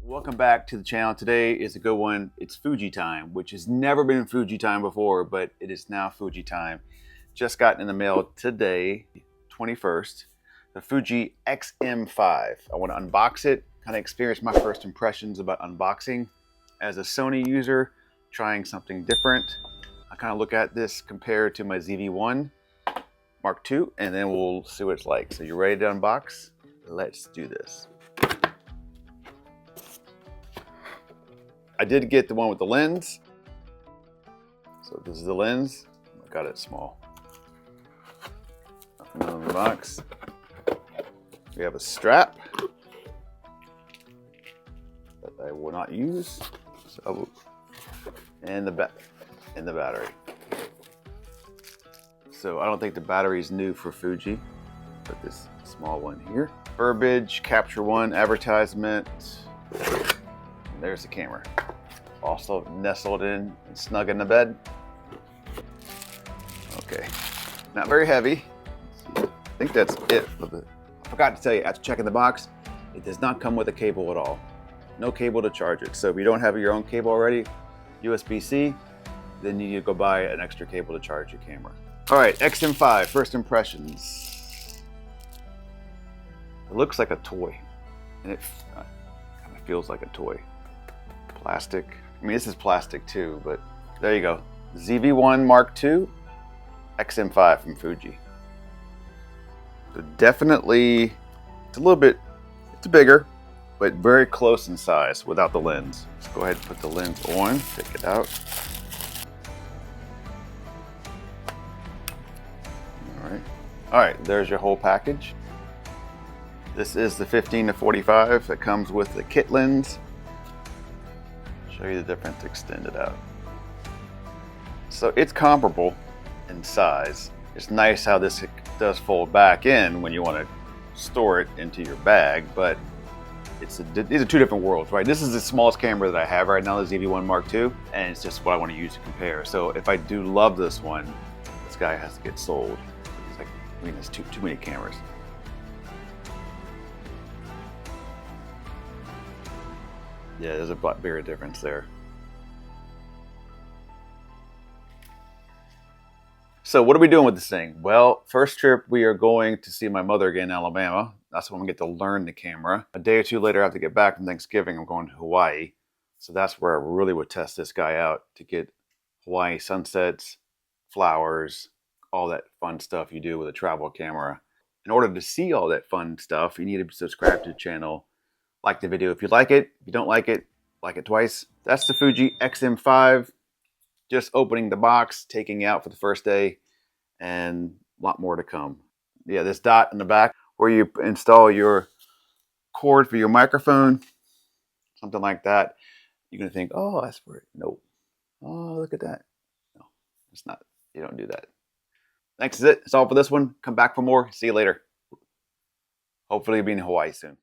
Welcome back to the channel. Today is a good one. It's Fuji time, which has never been Fuji time before, but it is now Fuji time. Just got in the mail today, 21st, the Fuji X-M5. I want to unbox it, kind of experience my first impressions about unboxing. As a Sony user, trying something different. I kind of look at this compared to my ZV-1 Mark II, and then we'll see what it's like. So you ready to unbox? Let's do this. I did get the one with the lens. So this is the lens. I got it small. Nothing in the box. We have a strap that I will not use. And the battery. So I don't think the battery is new for Fuji, but this small one here. Verbiage, Capture One advertisement. And there's the camera. Also nestled in and snug in the bed. Okay, not very heavy. I think that's it. I forgot to tell you, after checking the box, it does not come with a cable at all. No cable to charge it. So if you don't have your own cable already, USB-C, then you need to go buy an extra cable to charge your camera. All right, X-M5, first impressions. It looks like a toy, and it kind of feels like a toy. Plastic. I mean, this is plastic too, but there you go. ZV-1 Mark II, X-M5 from Fuji. So definitely, it's a little bit, it's bigger, but very close in size without the lens. Let's go ahead and put the lens on, take it out. All right, there's your whole package. This is the 15-45 that comes with the kit lens. Show you the difference extended out. So it's comparable in size. It's nice how this does fold back in when you want to store it into your bag, but these are two different worlds, right? This is the smallest camera that I have right now, the ZV-1 Mark II, and it's just what I want to use to compare. So if I do love this one, this guy has to get sold. It's like, I mean, there's too many cameras. Yeah, there's a bigger difference there. So what are we doing with this thing? Well, first trip, we are going to see my mother again in Alabama. That's when we get to learn the camera. A day or two later, after I get back from Thanksgiving, I'm going to Hawaii. So that's where I really would test this guy out to get Hawaii sunsets, flowers, all that fun stuff you do with a travel camera. In order to see all that fun stuff, you need to subscribe to the channel. Like the video if you like it. If you don't like it twice. That's the Fuji X-M5. Just opening the box, taking it out for the first day, and a lot more to come. Yeah, this dot in the back where you install your cord for your microphone, something like that. You're gonna think, oh, that's for it. Nope. Oh, look at that. No, it's not. You don't do that. Thanks, that's it. That's all for this one. Come back for more. See you later. Hopefully you'll be in Hawaii soon.